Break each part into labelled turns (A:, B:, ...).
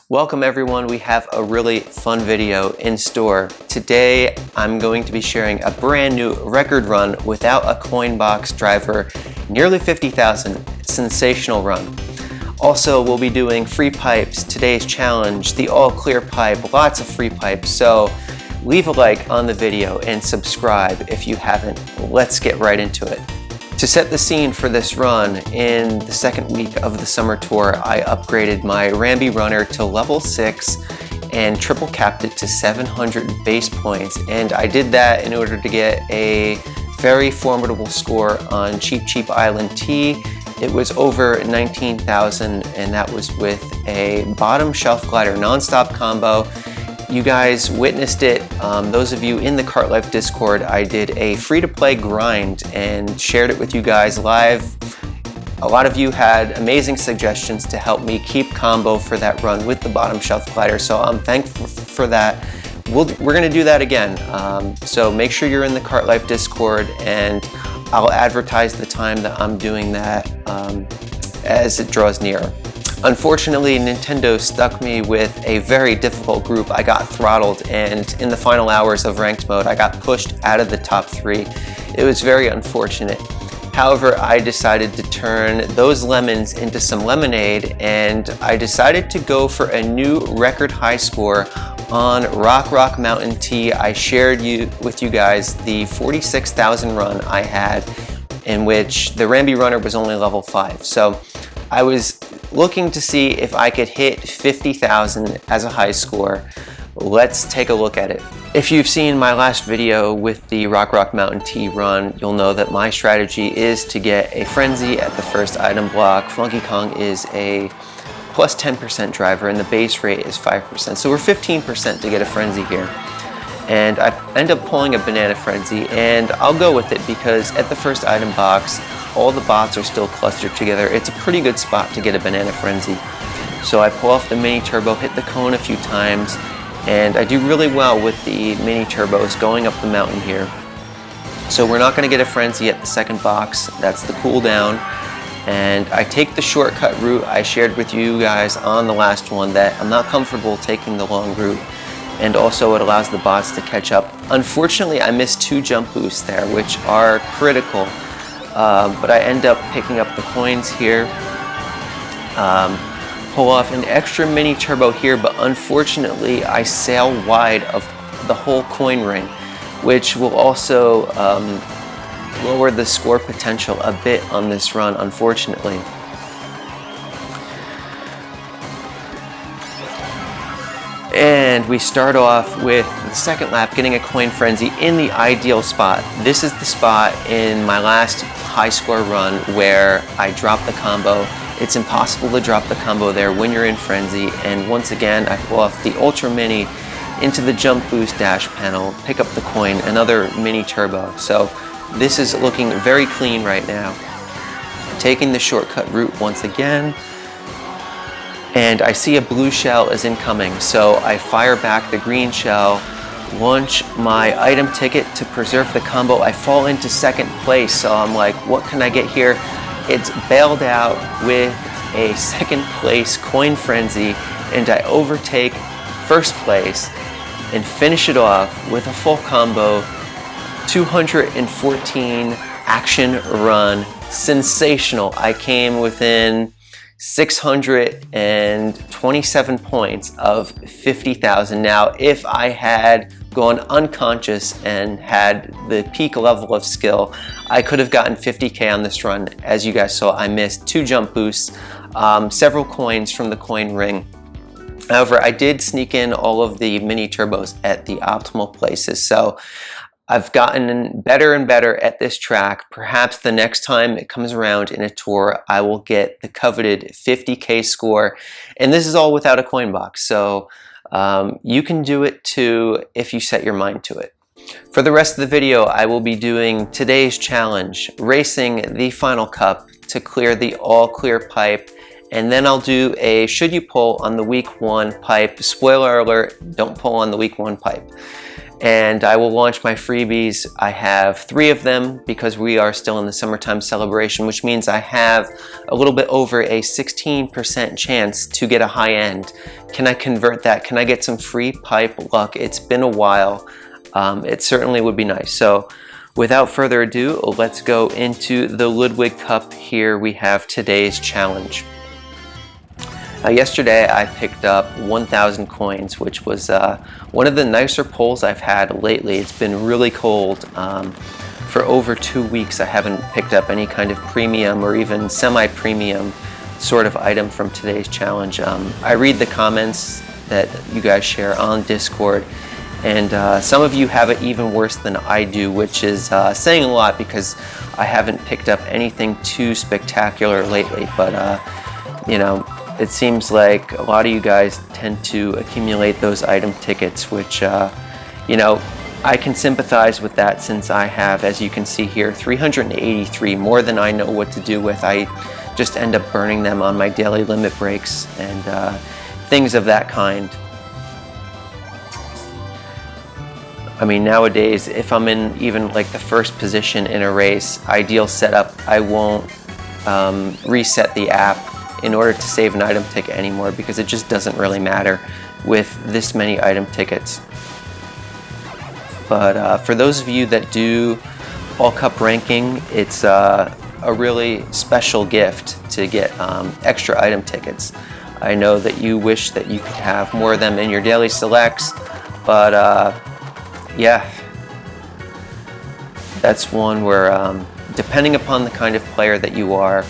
A: Welcome everyone, we have a really fun video in store. Today I'm going to be sharing a brand new record run without a coin box driver, nearly 50,000, sensational run. Also we'll be doing free pipes, today's challenge, the all clear pipe, lots of free pipes, so leave a like on the video and subscribe if you haven't. Let's get right into it. To set the scene for this run, in the second week of the summer tour, I upgraded my Ramby runner to level 6 and triple capped it to 700 base points. And I did that in order to get a very formidable score on Cheap Island T. It was over 19,000 and that was with a bottom shelf glider nonstop combo. You guys witnessed it. Those of you in the Kart Life Discord, I did a free-to-play grind and shared it with you guys live. A lot of you had amazing suggestions to help me keep combo for that run with the bottom shelf glider, so I'm thankful for that. We're gonna do that again. So make sure you're in the Kart Life Discord, and I'll advertise the time that I'm doing that as it draws nearer. Unfortunately, Nintendo stuck me with a very difficult group. I got throttled, and in the final hours of ranked mode, I got pushed out of the top 3. It was very unfortunate. However, I decided to turn those lemons into some lemonade, and I decided to go for a new record high score on Rock Mountain T. I shared with you guys the 46,000 run I had, in which the Ramby runner was only level 5. So I was looking to see if I could hit 50,000 as a high score. Let's take a look at it. If you've seen my last video with the Rock Mountain T run, you'll know that my strategy is to get a frenzy at the first item block. Funky Kong is a plus 10% driver and the base rate is 5%. So we're 15% to get a frenzy here. And I end up pulling a banana frenzy, and I'll go with it because at the first item box, all the bots are still clustered together. It's a pretty good spot to get a banana frenzy. So I pull off the mini turbo, hit the cone a few times, and I do really well with the mini turbos going up the mountain here. So we're not going to get a frenzy at the second box. That's the cooldown. And I take the shortcut route. I shared with you guys on the last one that I'm not comfortable taking the long route. And also it allows the bots to catch up. Unfortunately, I missed 2 jump boosts there, which are critical. But I end up picking up the coins here. Pull off an extra mini turbo here, but unfortunately I sail wide of the whole coin ring, which will also lower the score potential a bit on this run, unfortunately. And we start off with the second lap getting a coin frenzy in the ideal spot. This is the spot in my last high score run where I drop the combo. It's impossible to drop the combo there when you're in frenzy, and once again I pull off the ultra mini into the jump boost dash panel, pick up the coin, another mini turbo. So this is looking very clean right now. Taking the shortcut route once again, and I see a blue shell is incoming, so I fire back the green shell, launch my item ticket to preserve the combo. I fall into second place, so I'm like, what can I get here? It's bailed out with a second place coin frenzy, and I overtake first place and finish it off with a full combo. 214 action run, sensational. I came within 627 points of 50,000. Now, if I had gone unconscious and had the peak level of skill, I could have gotten 50k on this run. As you guys saw, I missed 2 jump boosts, several coins from the coin ring. However, I did sneak in all of the mini turbos at the optimal places, so I've gotten better and better at this track. Perhaps the next time it comes around in a tour, I will get the coveted 50k score. And this is all without a coin box, so you can do it too if you set your mind to it. For the rest of the video, I will be doing today's challenge, racing the final cup to clear the all clear pipe, and then I'll do a should you pull on the week 1 pipe. Spoiler alert, don't pull on the week 1 pipe. And I will launch my freebies. I have 3 of them because we are still in the summertime celebration, which means I have a little bit over a 16% chance to get a high end. can I convert that? Can I get some free pipe luck? It's been a while. It certainly would be nice. So without further ado, let's go into the Ludwig Cup. Here we have today's challenge. Yesterday I picked up 1,000 coins, which was one of the nicer pulls I've had lately. It's been really cold. For over 2 weeks I haven't picked up any kind of premium or even semi-premium sort of item from today's challenge. I read the comments that you guys share on Discord, and some of you have it even worse than I do, which is saying a lot because I haven't picked up anything too spectacular lately. But you know, it seems like a lot of you guys tend to accumulate those item tickets, which you know, I can sympathize with that, since I have, as you can see here, 383, more than I know what to do with. I just end up burning them on my daily limit breaks and things of that kind. I mean, nowadays, if I'm in even like the first position in a race, ideal setup, I won't reset the app in order to save an item ticket anymore, because it just doesn't really matter with this many item tickets. But for those of you that do All Cup ranking, it's a really special gift to get extra item tickets. I know that you wish that you could have more of them in your daily selects, but yeah, that's one where depending upon the kind of player that you are,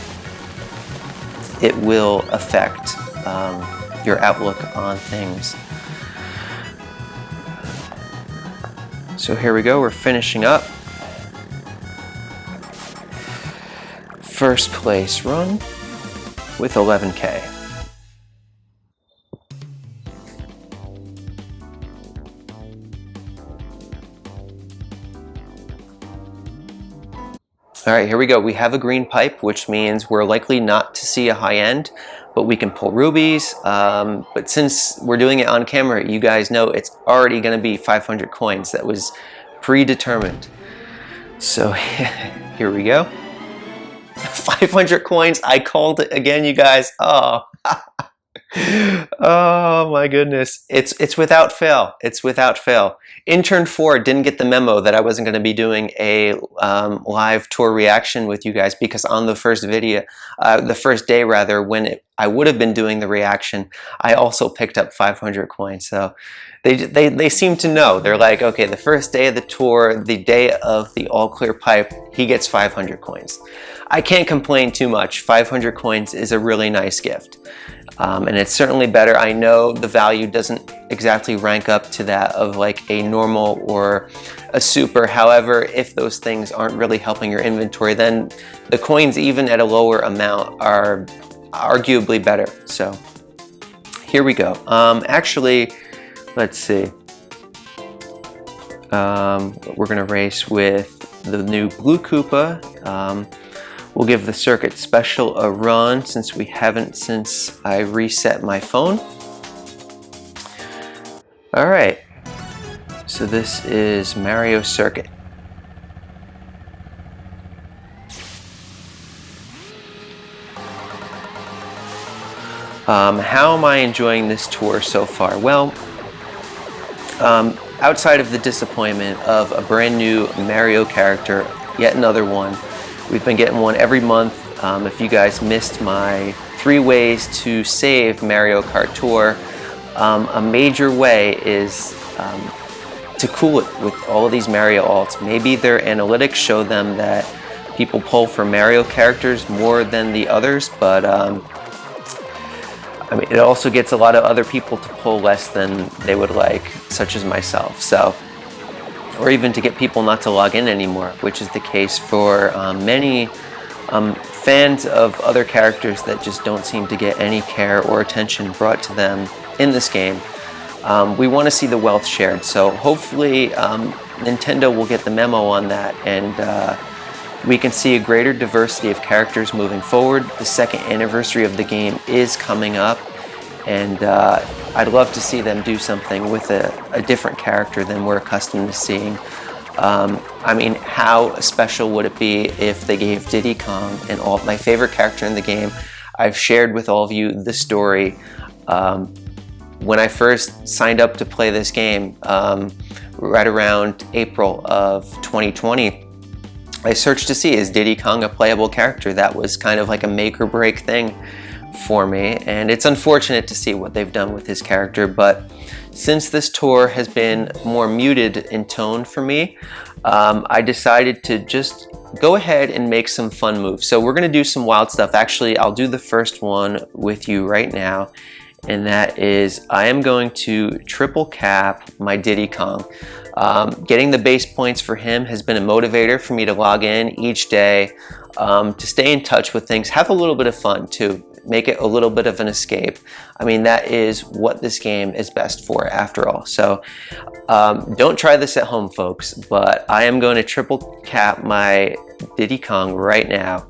A: it will affect your outlook on things. So here we go, we're finishing up. First place run with 11K. All right, here we go. We have a green pipe, which means we're likely not to see a high end, but we can pull rubies. But since we're doing it on camera, you guys know it's already gonna be 500 coins. That was predetermined. So here we go. 500 coins, I called it again, you guys. Oh, oh my goodness. It's without fail. It's without fail. Intern 4 didn't get the memo that I wasn't going to be doing a live tour reaction with you guys, because on the first video, the first day rather, when I would have been doing the reaction, I also picked up 500 coins. So they seem to know. They're like, okay, the first day of the tour, the day of the all clear pipe, he gets 500 coins. I can't complain too much. 500 coins is a really nice gift. And it's certainly better. I know the value doesn't exactly rank up to that of like a normal or a super. However, if those things aren't really helping your inventory, then the coins, even at a lower amount, are arguably better. So here we go. Actually, let's see. We're gonna race with the new blue Koopa. We'll give the Circuit Special a run, since we haven't since I reset my phone. All right, so this is Mario Circuit. How am I enjoying this tour so far? Well, outside of the disappointment of a brand new Mario character, yet another one, we've been getting one every month. If you guys missed my 3 ways to save Mario Kart Tour, a major way is to cool it with all of these Mario alts. Maybe their analytics show them that people pull for Mario characters more than the others, but I mean, it also gets a lot of other people to pull less than they would like, such as myself. So, or even to get people not to log in anymore, which is the case for many fans of other characters that just don't seem to get any care or attention brought to them in this game. We want to see the wealth shared, so hopefully Nintendo will get the memo on that, and we can see a greater diversity of characters moving forward. The 2nd anniversary of the game is coming up, and I'd love to see them do something with a different character than we're accustomed to seeing. I mean, how special would it be if they gave Diddy Kong, and my favorite character in the game? I've shared with all of you the story. when I first signed up to play this game, right around April of 2020, I searched to see, is Diddy Kong a playable character? That was kind of like a make or break thing for me, and it's unfortunate to see what they've done with his character, but since this tour has been more muted in tone for me, I decided to just go ahead and make some fun moves. So we're going to do some wild stuff. Actually, I'll do the first one with you right now, and that is I am going to triple cap my Diddy Kong. Getting the base points for him has been a motivator for me to log in each day, to stay in touch with things, have a little bit of fun too, make it a little bit of an escape. I mean, that is what this game is best for after all. So don't try this at home, folks, but I am going to triple cap my Diddy Kong right now.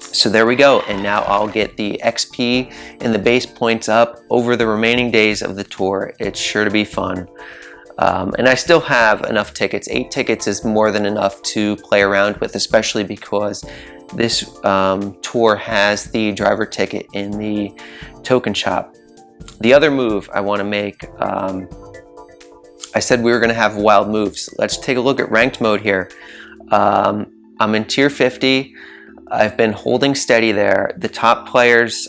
A: So there we go, and now I'll get the XP and the base points up over the remaining days of the tour. It's sure to be fun. And I still have enough tickets. 8 tickets is more than enough to play around with, especially because this tour has the driver ticket in the token shop. The other move I want to make, I said we were going to have wild moves. Let's take a look at ranked mode here. I'm in tier 50. I've been holding steady there. The top players,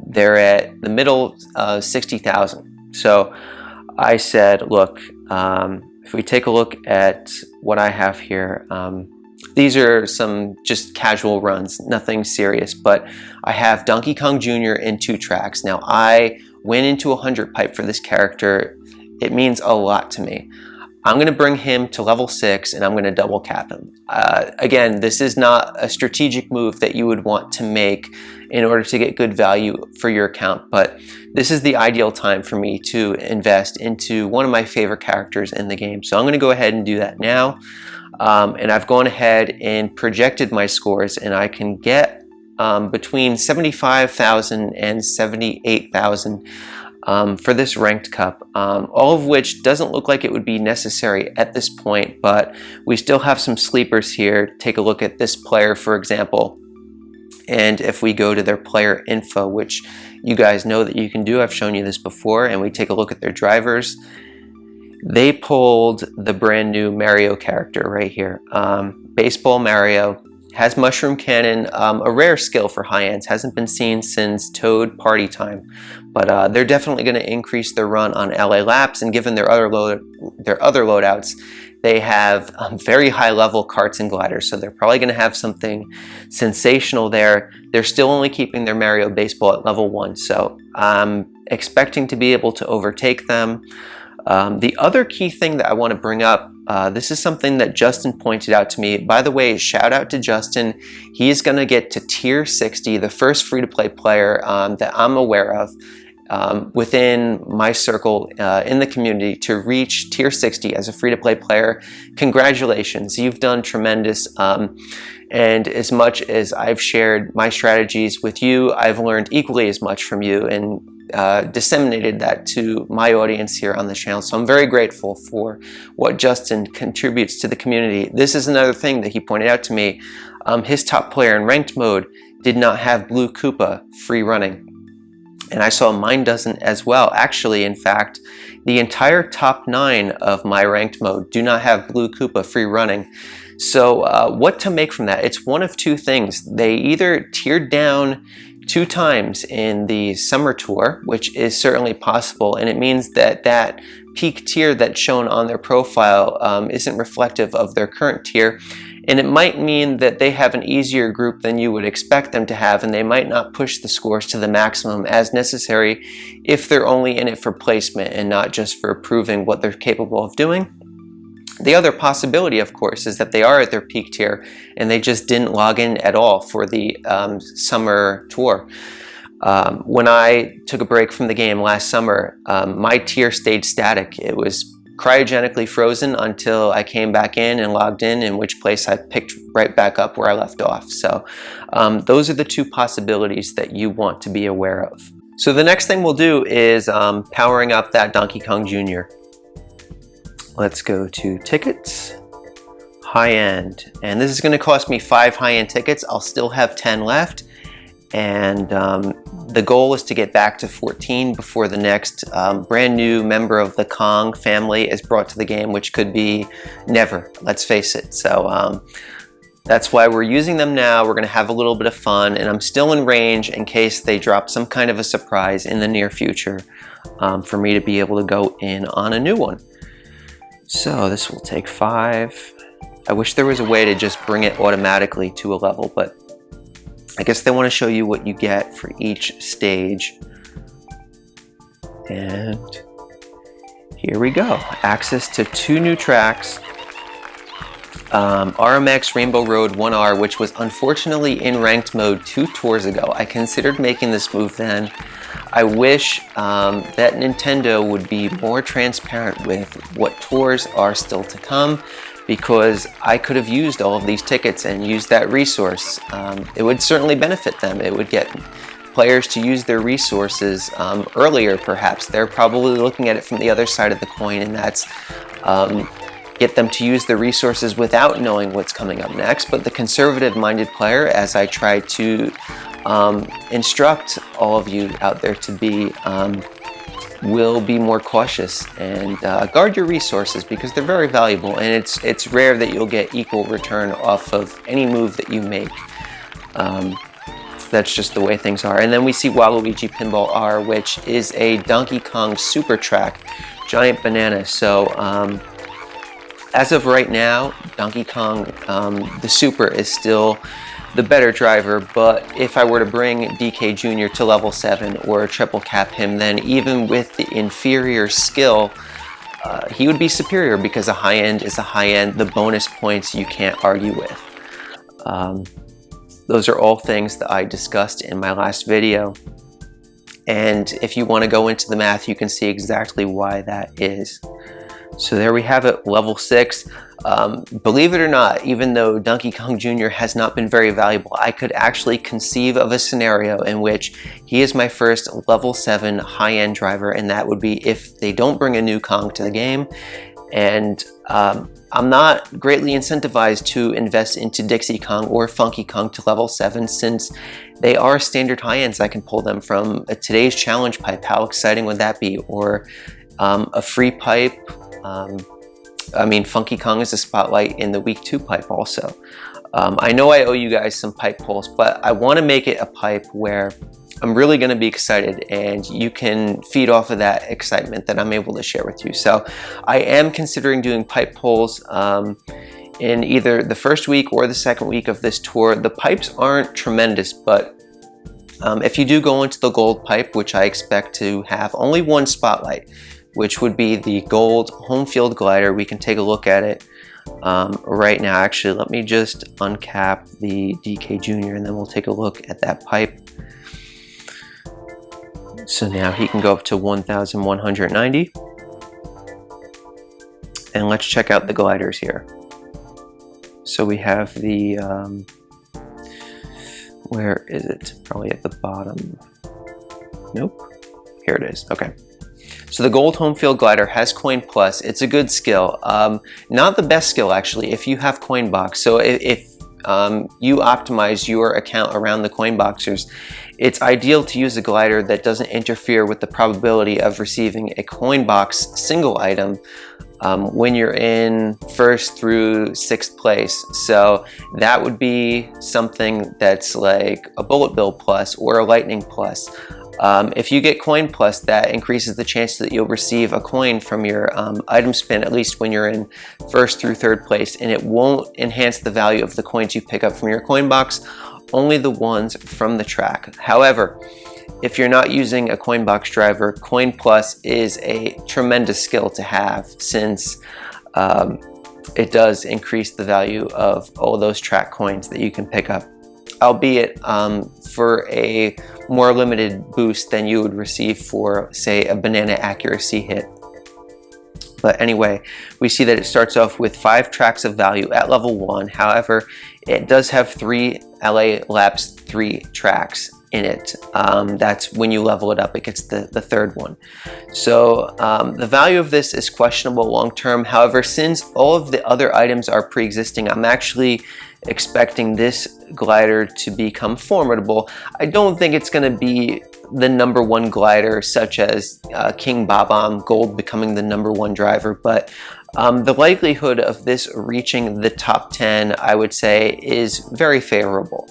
A: they're at the middle 60,000. So I said, look, if we take a look at what I have here, these are some just casual runs, nothing serious, but I have Donkey Kong Jr. in 2 tracks. Now I went into 100 pipe for this character. It means a lot to me. I'm going to bring him to level 6 and I'm going to double cap him. Again, this is not a strategic move that you would want to make in order to get good value for your account, but this is the ideal time for me to invest into one of my favorite characters in the game. So I'm going to go ahead and do that now. And I've gone ahead and projected my scores, and I can get between 75,000 and 78,000 for this ranked cup, all of which doesn't look like it would be necessary at this point, but we still have some sleepers here. Take a look at this player, for example, and if we go to their player info, which you guys know that you can do, I've shown you this before, and we take a look at their drivers, they pulled the brand new Mario character right here. Baseball Mario has Mushroom Cannon, a rare skill for high ends, hasn't been seen since Toad Party Time, but they're definitely going to increase their run on LA laps, and given their other loadouts, they have very high level karts and gliders, so they're probably going to have something sensational there. They're still only keeping their Mario Baseball at level 1, so I'm expecting to be able to overtake them. The other key thing that I want to bring up, this is something that Justin pointed out to me. By the way, shout out to Justin. He's going to get to tier 60, the first free-to-play player that I'm aware of within my circle in the community to reach tier 60 as a free-to-play player. Congratulations, you've done tremendous. And as much as I've shared my strategies with you, I've learned equally as much from you and disseminated that to my audience here on the channel. So I'm very grateful for what Justin contributes to the community. This is another thing that he pointed out to me. His top player in ranked mode did not have Blue Koopa free running. And I saw mine doesn't as well. Actually, in fact, the entire top 9 of my ranked mode do not have Blue Koopa free running. So what to make from that? It's one of 2 things. They either tiered down 2 times in the summer tour, which is certainly possible, and it means that that peak tier that's shown on their profile isn't reflective of their current tier, and it might mean that they have an easier group than you would expect them to have, and they might not push the scores to the maximum as necessary if they're only in it for placement and not just for proving what they're capable of doing. The other possibility, of course, is that they are at their peak tier and they just didn't log in at all for the summer tour. When I took a break from the game last summer, my tier stayed static. It was cryogenically frozen until I came back in logged in which place I picked right back up where I left off. So those are the 2 possibilities that you want to be aware of. So the next thing we'll do is powering up that Donkey Kong Jr. Let's go to tickets, high end, and this is going to cost me 5 high end tickets. I'll still have 10 left, and the goal is to get back to 14 before the next brand new member of the Kong family is brought to the game, which could be never, let's face it. So that's why we're using them now. We're gonna have a little bit of fun, and I'm still in range in case they drop some kind of a surprise in the near future for me to be able to go in on a new one. So this will take 5. I wish there was a way to just bring it automatically to a level, but I guess they want to show you what you get for each stage. And here we go. Access to 2 new tracks. RMX Rainbow Road 1R, which was unfortunately in ranked mode 2 tours ago. I considered making this move then. I wish that Nintendo would be more transparent with what tours are still to come, because I could have used all of these tickets and used that resource. It would certainly benefit them. It would get players to use their resources earlier, perhaps. They're probably looking at it from the other side of the coin, and that's get them to use the resources without knowing what's coming up next. But the conservative-minded player, as I try to instruct all of you out there to be, will be more cautious and guard your resources, because they're very valuable, and it's rare that you'll get equal return off of any move that you make. That's just the way things are. And then we see Waluigi Pinball R, which is a Donkey Kong super track, giant banana. So as of right now, Donkey Kong, the Super, is still the better driver, but if I were to bring DK Jr. to level 7 or triple cap him, then even with the inferior skill, he would be superior, because a high end is a high end. The bonus points you can't argue with. Those are all things that I discussed in my last video. And if you want to go into the math, you can see exactly why that is. So there we have it, level 6. Believe it or not, even though Donkey Kong Jr. has not been very valuable, I could actually conceive of a scenario in which he is my first level 7 high-end driver, and that would be if they don't bring a new Kong to the game. And I'm not greatly incentivized to invest into Dixie Kong or Funky Kong to level 7, since they are standard high-ends. I can pull them from a today's challenge pipe. How exciting would that be? Or a free pipe. I mean, Funky Kong is a spotlight in the week 2 pipe also. I know I owe you guys some pipe pulls, but I want to make it a pipe where I'm really going to be excited, and you can feed off of that excitement that I'm able to share with you. So I am considering doing pipe pulls in either the first week or the second week of this tour. The pipes aren't tremendous, but if you do go into the gold pipe, which I expect to have only one spotlight, which would be the gold home field glider, we can take a look at it right now. Actually, let me just uncap the DK Jr. and then we'll take a look at that pipe. So now he can go up to 1,190. And let's check out the gliders here. So we have the, where is it? Probably at the bottom. Nope. Here it is. Okay. So the gold home field glider has Coin Plus. It's a good skill. Not the best skill, actually, if you have Coin Box. So if you optimize your account around the coin boxers, it's ideal to use a glider that doesn't interfere with the probability of receiving a coin box single item when you're in 1st through 6th place. So that would be something that's like a Bullet Bill Plus or a Lightning Plus. If you get Coin Plus, that increases the chance that you'll receive a coin from your item spin, at least when you're in 1st through 3rd place, and it won't enhance the value of the coins you pick up from your coin box, only the ones from the track. However, if you're not using a coin box driver, Coin Plus is a tremendous skill to have, since it does increase the value of all those track coins that you can pick up, albeit for a more limited boost than you would receive for, say, a banana accuracy hit. But anyway, we see that it starts off with 5 tracks of value at level 1. However, it does have 3 LA Labs 3 tracks in it. That's when you level it up, it gets the 3rd one. So the value of this is questionable long term. However, since all of the other items are pre-existing, I'm actually expecting this glider to become formidable. I don't think it's going to be the #1 glider, such as King Bob-omb Gold becoming the #1 driver, but the likelihood of this reaching the top 10, I would say, is very favorable.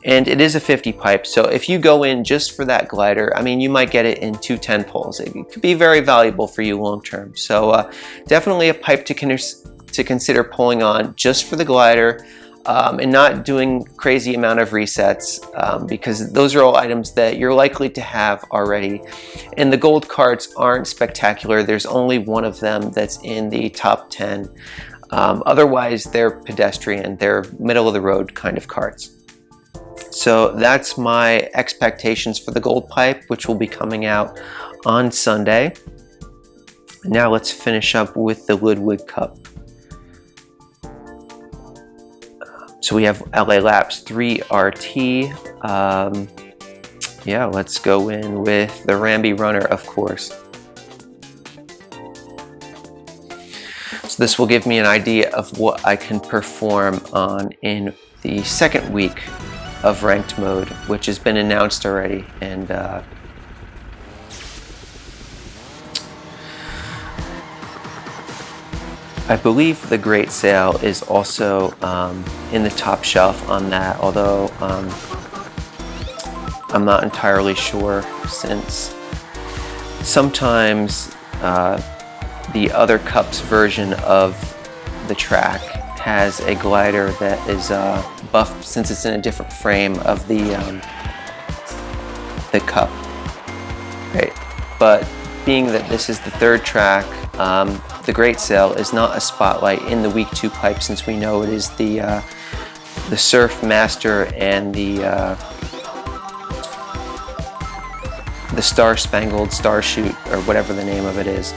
A: And it is a 50 pipe, so if you go in just for that glider, I mean, you might get it in 2 10 poles. It could be very valuable for you long term. So definitely a pipe to consider pulling on just for the glider, and not doing crazy amount of resets, because those are all items that you're likely to have already. And the gold carts aren't spectacular. There's only one of them that's in the top 10. Otherwise, they're pedestrian. They're middle of the road kind of carts. So that's my expectations for the gold pipe, which will be coming out on Sunday. Now let's finish up with the Ludwig Cup. So we have LA Laps 3 RT. Yeah, let's go in with the Ramby Runner, of course. So this will give me an idea of what I can perform on in the second week of ranked mode, which has been announced already. And I believe the Great Sale is also in the top shelf on that, although I'm not entirely sure, since sometimes the other Cups version of the track has a glider that is buffed, since it's in a different frame of the Cup, right? But being that this is the third track, the Great Sale is not a spotlight in the week 2 pipe, since we know it is the Surf Master and the Star Spangled Starshoot, or whatever the name of it is.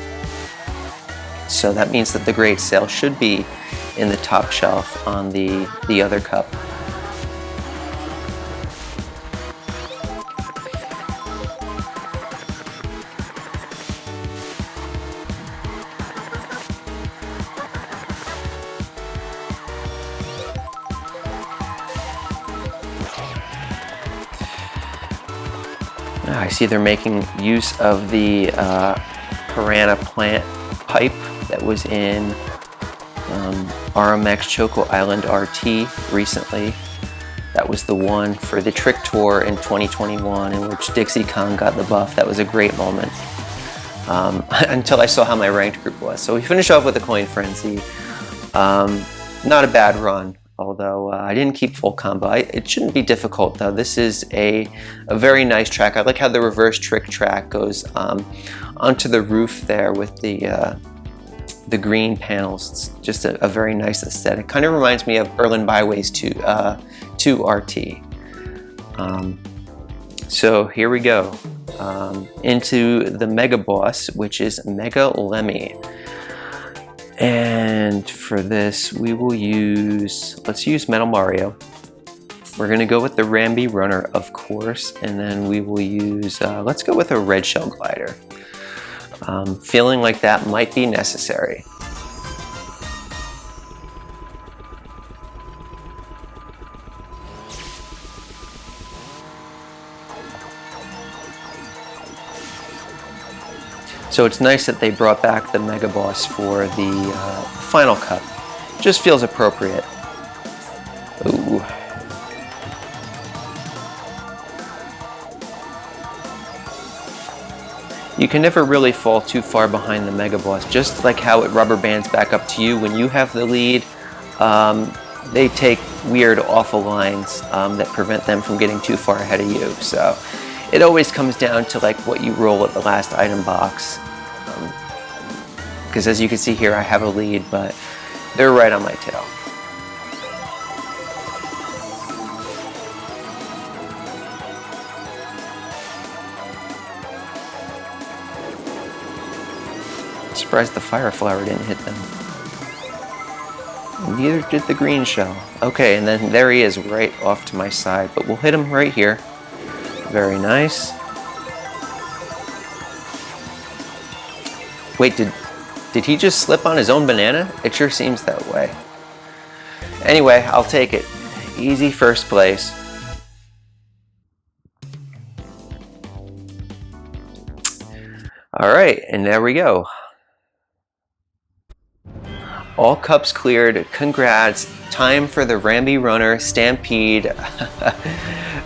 A: So that means that the Great Sale should be in the top shelf on the other Cup. I see they're making use of the Piranha Plant pipe that was in RMX Choco Island RT recently. That was the one for the Trick Tour in 2021, in which Dixie Kong got the buff. That was a great moment, until I saw how my ranked group was. So we finished off with a Coin Frenzy. Not a bad run, although I didn't keep full combo. It shouldn't be difficult though. This is a very nice track. I like how the reverse trick track goes onto the roof there with the green panels. It's just a very nice aesthetic. Kind of reminds me of Berlin Byways 2 RT. So here we go into the Mega Boss, which is Mega Lemmy. And for this, we will let's use Metal Mario. We're gonna go with the Ramby Runner, of course, and then we will use, let's go with a Red Shell Glider. Feeling like that might be necessary. So it's nice that they brought back the Mega Boss for the final Cup. Just feels appropriate. Ooh. You can never really fall too far behind the Mega Boss, just like how it rubber bands back up to you when you have the lead. They take weird, awful lines that prevent them from getting too far ahead of you. So it always comes down to like what you roll at the last item box. Because as you can see here, I have a lead, but they're right on my tail. Surprised the Fire Flower didn't hit them. Neither did the Green Shell. Okay, and then there he is right off to my side, but we'll hit him right here. Very nice. Wait, did he just slip on his own banana? It sure seems that way. Anyway, I'll take it. Easy first place. All right, and there we go. All cups cleared. Congrats. Time for the Ramby Runner Stampede.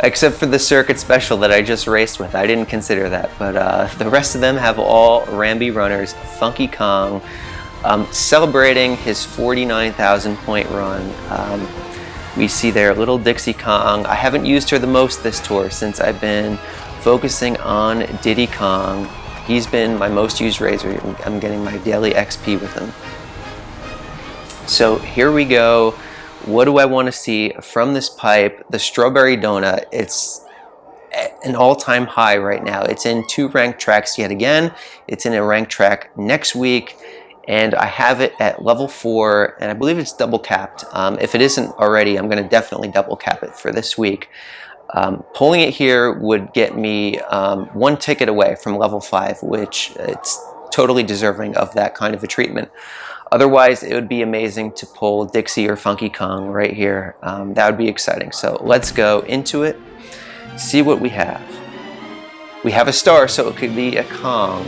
A: Except for the circuit special that I just raced with. I didn't consider that, but the rest of them have all Ramby Runners. Funky Kong celebrating his 49,000 point run. We see there little Dixie Kong. I haven't used her the most this tour since I've been focusing on Diddy Kong. He's been my most used racer. I'm getting my daily XP with him. So here we go. What do I want to see from this pipe? The Strawberry Donut. It's an all-time high right now. It's in 2 ranked tracks yet again. It's in a ranked track next week, and I have it at level 4, and I believe it's double capped. If it isn't already, I'm going to definitely double cap it for this week. Pulling it here would get me 1 ticket away from level 5, which it's totally deserving of that kind of a treatment. Otherwise, it would be amazing to pull Dixie or Funky Kong right here. That would be exciting. So let's go into it, see what we have. We have a star, so it could be a Kong.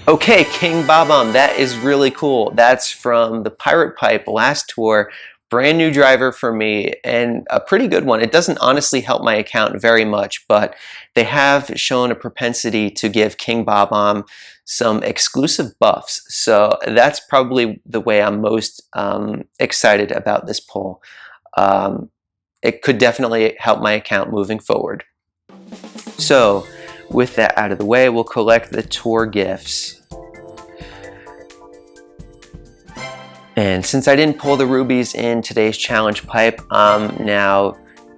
A: Okay, King Bob-omb, that is really cool. That's from the Pirate Pipe last tour. Brand new driver for me, and a pretty good one. It doesn't honestly help my account very much, but they have shown a propensity to give King Bob-omb some exclusive buffs. So that's probably the way I'm most excited about this pull. It could definitely help my account moving forward. So with that out of the way, we'll collect the tour gifts. And since I didn't pull the rubies in today's challenge pipe, I'm now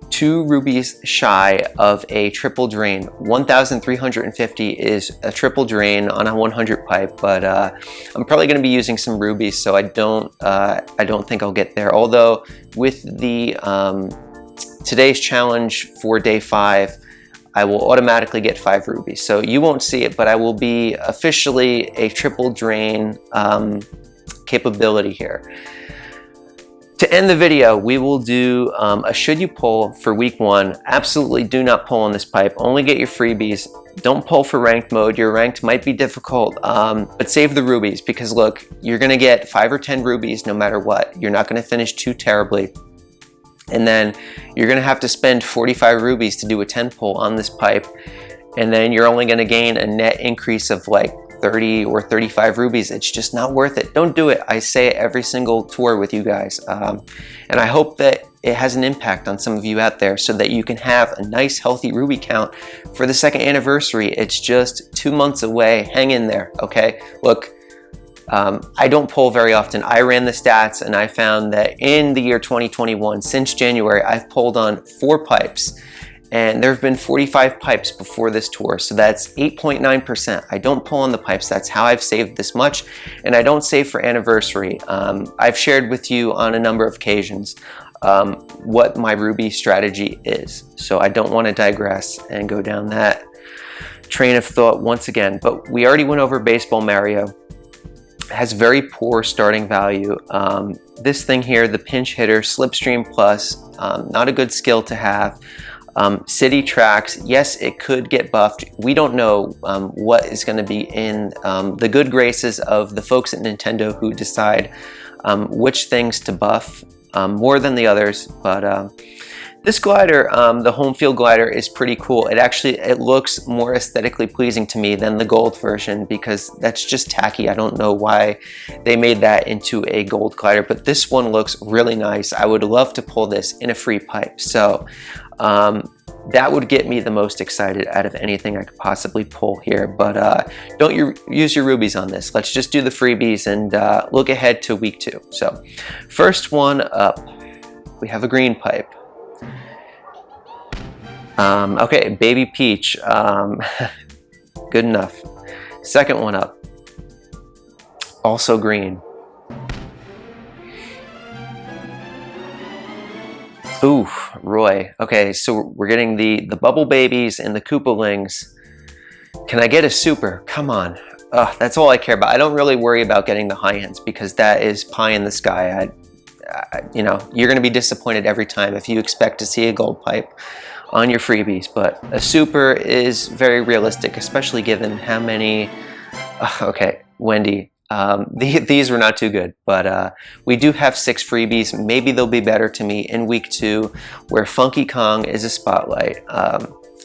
A: 2 rubies shy of a triple drain. 1,350 is a triple drain on a 100 pipe, but I'm probably going to be using some rubies, so I don't think I'll get there. Although with the today's challenge for day 5, I will automatically get 5 rubies. So you won't see it, but I will be officially a triple drain capability here. To end the video, we will do a should you pull for week 1. Absolutely do not pull on this pipe. Only get your freebies. Don't pull for ranked mode. Your ranked might be difficult, but save the rubies, because look, you're gonna get 5 or 10 rubies no matter what. You're not gonna finish too terribly. And then you're gonna have to spend 45 rubies to do a 10 pull on this pipe. And then you're only gonna gain a net increase of like 30 or 35 rubies. It's just not worth it. Don't do it. I say it every single tour with you guys. And I hope that it has an impact on some of you out there so that you can have a nice healthy ruby count for the 2nd anniversary. It's just 2 months away. Hang in there, okay? Look, I don't pull very often. I ran the stats and I found that in the year 2021, since January, I've pulled on 4 pipes. And there have been 45 pipes before this tour, so that's 8.9%. I don't pull on the pipes. That's how I've saved this much, and I don't save for anniversary. I've shared with you on a number of occasions what my ruby strategy is, so I don't want to digress and go down that train of thought once again. But we already went over Baseball Mario. It has very poor starting value. This thing here, the pinch hitter, Slipstream Plus, not a good skill to have. City tracks, yes, it could get buffed. We don't know what is going to be in the good graces of the folks at Nintendo who decide which things to buff more than the others. But this glider, the home field glider, is pretty cool. It looks more aesthetically pleasing to me than the gold version, because that's just tacky. I don't know why they made that into a gold glider, but this one looks really nice. I would love to pull this in a free pipe. So that would get me the most excited out of anything I could possibly pull here. But don't use your rubies on this. Let's just do the freebies and look ahead to week 2. So first one up, we have a green pipe. Okay, Baby Peach, good enough. Second one up, also green. Ooh, Roy. Okay, so we're getting the Bubble Babies and the Koopalings. Can I get a super? Come on. That's all I care about. I don't really worry about getting the high ends because that is pie in the sky. You know, you're going to be disappointed every time if you expect to see a gold pipe on your freebies. But a super is very realistic, especially given how many. Okay, Wendy. These were not too good, but we do have 6 freebies. Maybe they'll be better to me in week 2, where Funky Kong is a spotlight.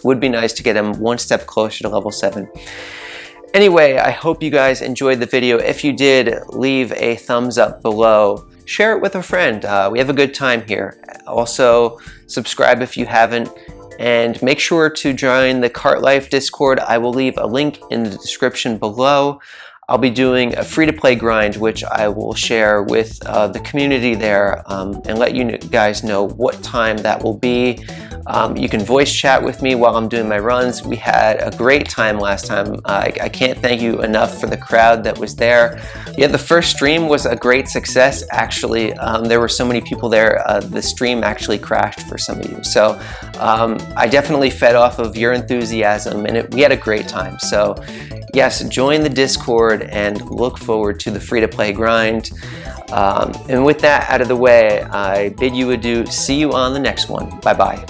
A: Would be nice to get him one step closer to level 7. Anyway, I hope you guys enjoyed the video. If you did, leave a thumbs up below. Share it with a friend. We have a good time here. Also, subscribe if you haven't. And make sure to join the Kart Life Discord. I will leave a link in the description below. I'll be doing a free-to-play grind, which I will share with the community there and let you guys know what time that will be. You can voice chat with me while I'm doing my runs. We had a great time last time. I can't thank you enough for the crowd that was there. Yeah, the first stream was a great success, actually. There were so many people there, the stream actually crashed for some of you. So I definitely fed off of your enthusiasm, and we had a great time. So yes, join the Discord and look forward to the free-to-play grind. And with that out of the way, I bid you adieu. See you on the next one. Bye-bye.